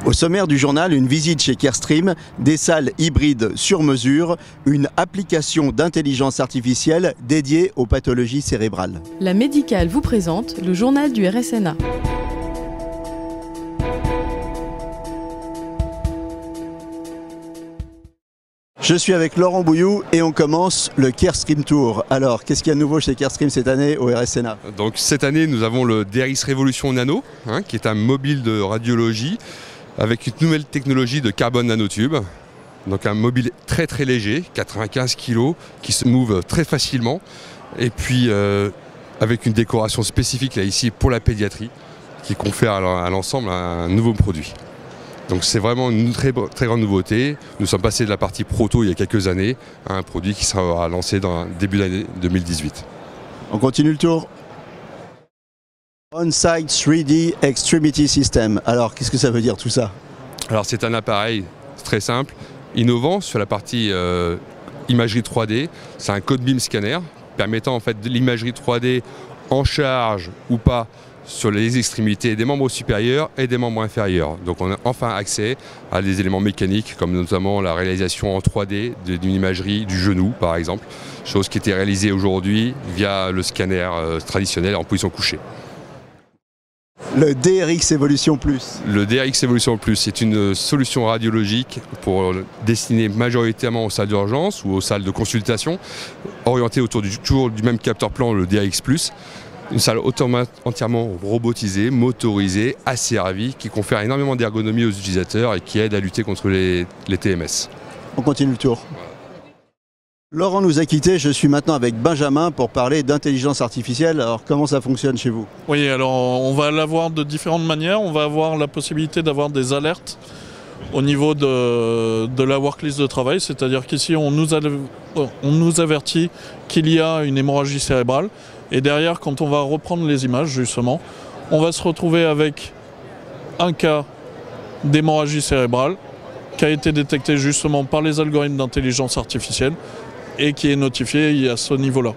Au sommaire du journal, une visite chez Carestream, des salles hybrides sur mesure, une application d'intelligence artificielle dédiée aux pathologies cérébrales. La Médicale vous présente le journal du RSNA. Je suis avec Laurent Bouilloux et on commence le Carestream Tour. Alors, qu'est-ce qu'il y a de nouveau chez Carestream cette année au RSNA? Donc cette année, nous avons le DRX Révolution Nano, qui est un mobile de radiologie avec une nouvelle technologie de carbone nanotube. Donc un mobile très très léger, 95 kg, qui se move très facilement. Et puis avec une décoration spécifique là ici pour la pédiatrie, qui confère à l'ensemble un nouveau produit. Donc c'est vraiment une très grande nouveauté. Nous sommes passés de la partie proto il y a quelques années à un produit qui sera lancé dans le début de l'année 2018. On continue le tour. On-Site 3D Extremity System. Alors qu'est-ce que ça veut dire tout ça? Alors c'est un appareil très simple, innovant sur la partie imagerie 3D. C'est un code beam scanner permettant en fait de l'imagerie 3D en charge ou pas sur les extrémités des membres supérieurs et des membres inférieurs. Donc on a enfin accès à des éléments mécaniques comme notamment la réalisation en 3D d'une imagerie du genou par exemple, chose qui était réalisée aujourd'hui via le scanner traditionnel en position couchée. Le DRX Evolution Plus. Le DRX Evolution Plus, c'est une solution radiologique pour destinée majoritairement aux salles d'urgence ou aux salles de consultation, orientée autour toujours du même capteur plan, le DRX Plus. Une salle entièrement robotisée, motorisée, asservie, qui confère énormément d'ergonomie aux utilisateurs et qui aide à lutter contre les TMS. On continue le tour. Voilà. Laurent nous a quittés, je suis maintenant avec Benjamin pour parler d'intelligence artificielle. Alors comment ça fonctionne chez vous? Oui, alors on va l'avoir de différentes manières. On va avoir la possibilité d'avoir des alertes au niveau de la worklist de travail, c'est-à-dire qu'ici on nous avertit qu'il y a une hémorragie cérébrale. Et derrière, quand on va reprendre les images, justement, on va se retrouver avec un cas d'hémorragie cérébrale qui a été détecté justement par les algorithmes d'intelligence artificielle et qui est notifié à ce niveau-là.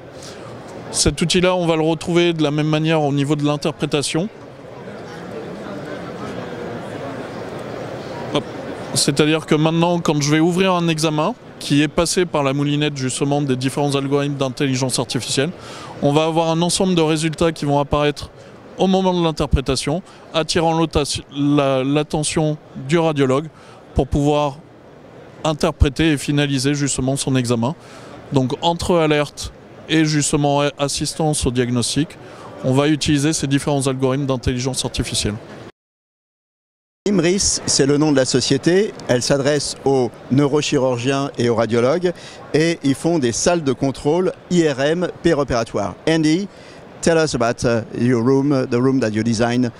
Cet outil-là, on va le retrouver de la même manière au niveau de l'interprétation. C'est-à-dire que maintenant, quand je vais ouvrir un examen qui est passé par la moulinette justement des différents algorithmes d'intelligence artificielle, on va avoir un ensemble de résultats qui vont apparaître au moment de l'interprétation, attirant l'attention du radiologue pour pouvoir interpréter et finaliser justement son examen. Donc entre alerte et justement assistance au diagnostic, on va utiliser ces différents algorithmes d'intelligence artificielle. IMRIS, c'est le nom de la société. Elle s'adresse aux neurochirurgiens et aux radiologues et ils font des salles de contrôle IRM péropératoire. Andy, tell us about your room, the room that you design.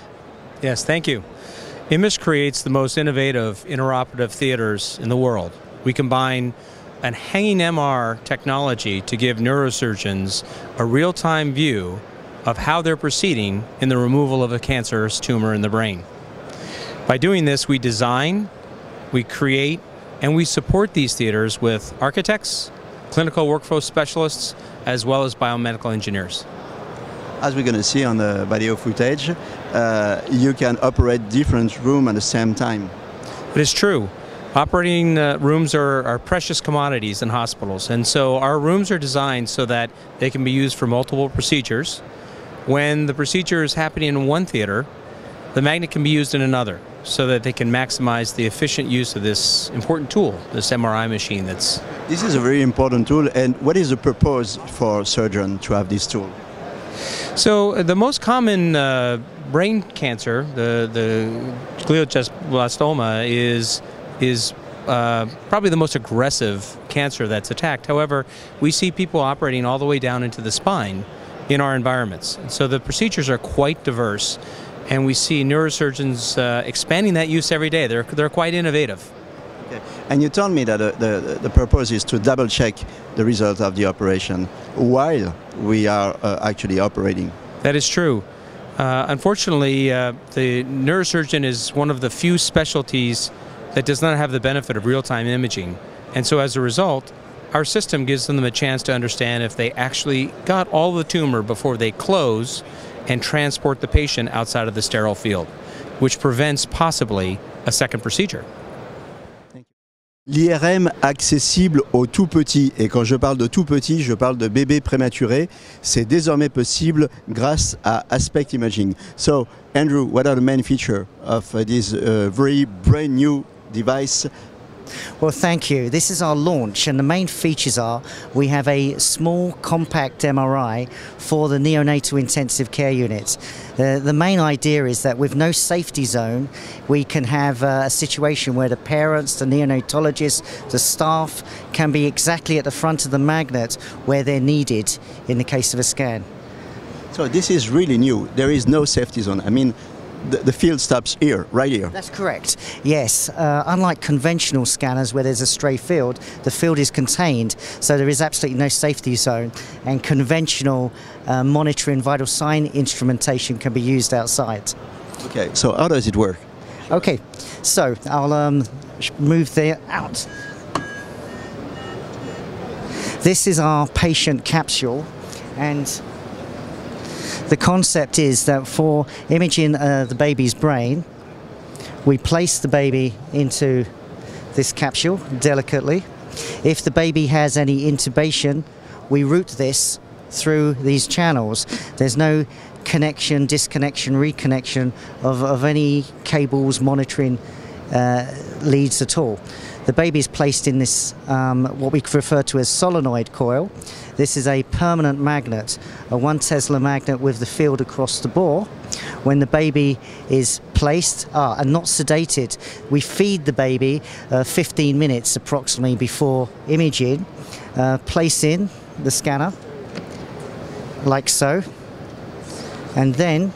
Yes, thank you. IMRIS creates the most innovative interoperative theaters in the world. We combine a hanging MR technology to give neurosurgeons a real-time view of how they're proceeding in the removal of a cancerous tumor in the brain. By doing this, we design, we create, and we support these theaters with architects, clinical workflow specialists, as well as biomedical engineers. As we're going to see on the video footage, you can operate different rooms at the same time. It is true. Operating rooms are precious commodities in hospitals, and so our rooms are designed so that they can be used for multiple procedures. When the procedure is happening in one theater, the magnet can be used in another, so that they can maximize the efficient use of this important tool, this MRI machine. This is a very important tool, and what is the purpose for a surgeon to have this tool? So the most common brain cancer, the glioblastoma, is probably the most aggressive cancer that's attacked. However, we see people operating all the way down into the spine in our environments. So the procedures are quite diverse. And we see neurosurgeons expanding that use every day. They're quite innovative. Okay. And you told me that the purpose is to double-check the result of the operation while we are actually operating. That is true. Unfortunately, the neurosurgeon is one of the few specialties that does not have the benefit of real-time imaging. And so as a result, our system gives them a chance to understand if they actually got all the tumor before they close and transport the patient outside of the sterile field. which prevents possibly a second procedure. L'IRM accessible aux tout petits, et quand je parle de tout petits, je parle de bébés prématurés, c'est désormais possible grâce à Aspect Imaging. So, Andrew, what are the main features of this very brand new device? Well, thank you. This is our launch, and the main features are we have a small compact MRI for the neonatal intensive care unit. The main idea is that with no safety zone, we can have a situation where the parents, the neonatologists, the staff can be exactly at the front of the magnet where they're needed in the case of a scan. So this is really new. There is no safety zone. I mean, the field stops here, right here. That's correct, yes. Unlike conventional scanners where there's a stray field, the field is contained, so there is absolutely no safety zone, and conventional monitoring vital sign instrumentation can be used outside. Okay, so how does it work? Okay, so I'll move there out. This is our patient capsule, and the concept is that for imaging the baby's brain, we place the baby into this capsule delicately. If the baby has any intubation, we route this through these channels. There's no connection, disconnection, reconnection of any cables, monitoring leads at all. The baby is placed in this, what we refer to as solenoid coil. This is a permanent magnet, a 1 Tesla magnet with the field across the bore. When the baby is placed and not sedated, we feed the baby 15 minutes approximately before imaging, place in the scanner, like so, and then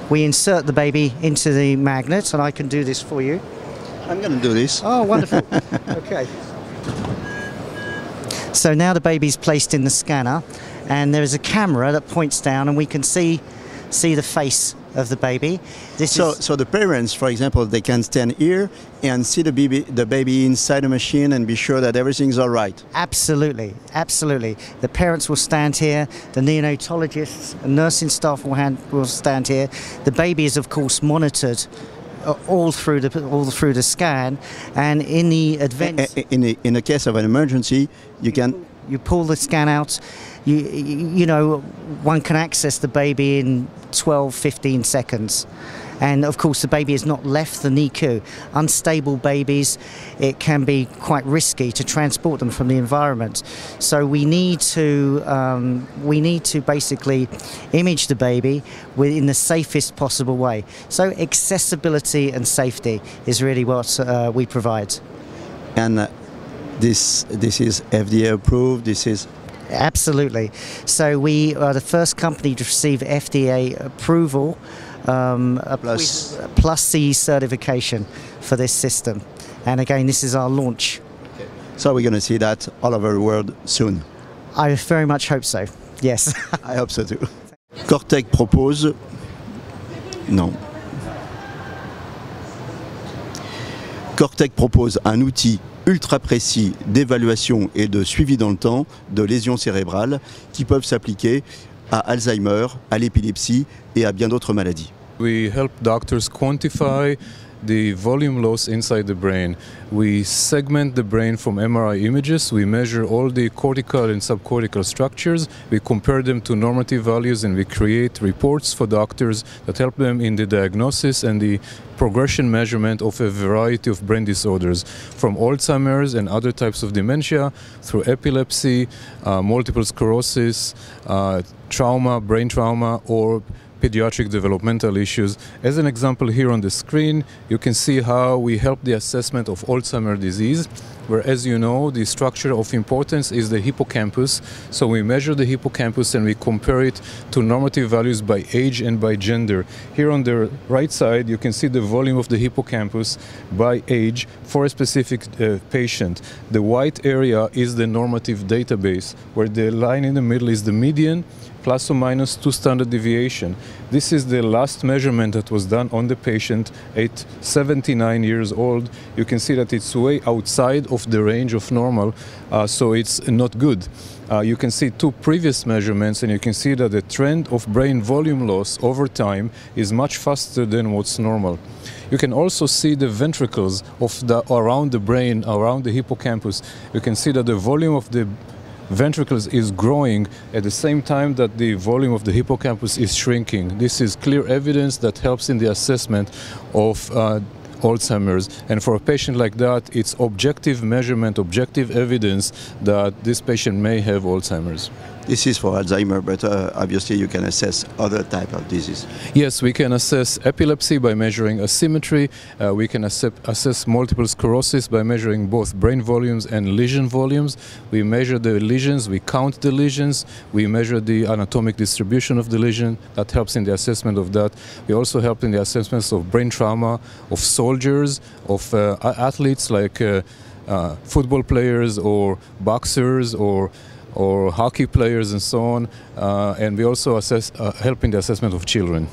we insert the baby into the magnet, and I can do this for you. I'm going to do this. Oh, wonderful. Okay. So now the baby's placed in the scanner, and there is a camera that points down, and we can see the face of the baby. So the parents, for example, they can stand here and see the baby inside the machine and be sure that everything's all right. Absolutely, absolutely. The parents will stand here, the neonatologists and nursing staff will stand here. The baby is, of course, monitored all through the scan, and in the event, in the case of an emergency, you pull the scan out. You know, one can access the baby in 12-15 seconds. And of course the baby has not left the NICU. Unstable babies, it can be quite risky to transport them from the environment. So we need to basically image the baby in the safest possible way. So accessibility and safety is really what we provide. And this is FDA approved. This is absolutely. So we are the first company to receive FDA approval. Plus C certification for this system, and again this is our launch. Okay. So we're going to see that all over the world soon. I very much hope so, yes. I hope so too. Cortec propose un outil ultra précis d'évaluation et de suivi dans le temps de lésions cérébrales qui peuvent s'appliquer à Alzheimer, à l'épilepsie et à bien d'autres maladies. We help doctors quantify the volume loss inside the brain. We segment the brain from MRI images. We measure all the cortical and subcortical structures. We compare them to normative values, and we create reports for doctors that help them in the diagnosis and the progression measurement of a variety of brain disorders, from Alzheimer's and other types of dementia, through epilepsy, multiple sclerosis, trauma, brain trauma, or pediatric developmental issues. As an example here on the screen, you can see how we help the assessment of Alzheimer's disease, where, as you know, the structure of importance is the hippocampus. So we measure the hippocampus and we compare it to normative values by age and by gender. Here on the right side, you can see the volume of the hippocampus by age for a specific patient. The white area is the normative database, where the line in the middle is the median, plus or minus 2 standard deviation. This is the last measurement that was done on the patient at 79 years old. You can see that it's way outside of the range of normal, so it's not good. You can see 2 previous measurements, and you can see that the trend of brain volume loss over time is much faster than what's normal. You can also see the ventricles around the brain, around the hippocampus. You can see that the volume of the ventricles is growing at the same time that the volume of the hippocampus is shrinking. This is clear evidence that helps in the assessment of Alzheimer's, and for a patient like that, it's objective measurement, objective evidence that this patient may have Alzheimer's. This is for Alzheimer, but obviously you can assess other type of disease. Yes, we can assess epilepsy by measuring asymmetry. We can assess multiple sclerosis by measuring both brain volumes and lesion volumes. We measure the lesions, we count the lesions, we measure the anatomic distribution of the lesion. That helps in the assessment of that. We also help in the assessments of brain trauma, of soldiers, of athletes like football players or boxers or hockey players and so on, and we also help in the assessment of children.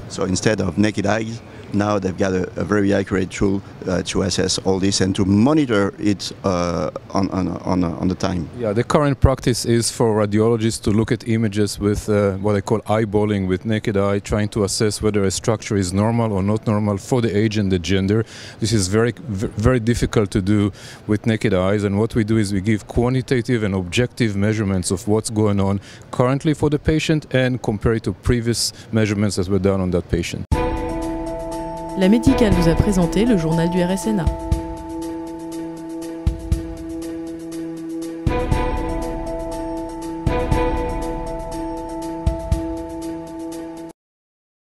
So instead of naked eyes, now they've got a very accurate tool to assess all this and to monitor it on the time. Yeah, the current practice is for radiologists to look at images with what I call eyeballing, with naked eye, trying to assess whether a structure is normal or not normal for the age and the gender. This is very difficult to do with naked eyes, and what we do is we give quantitative and objective measurements of what's going on currently for the patient and compare it to previous measurements that were done on that patient. La Médicale vous a présenté le journal du RSNA.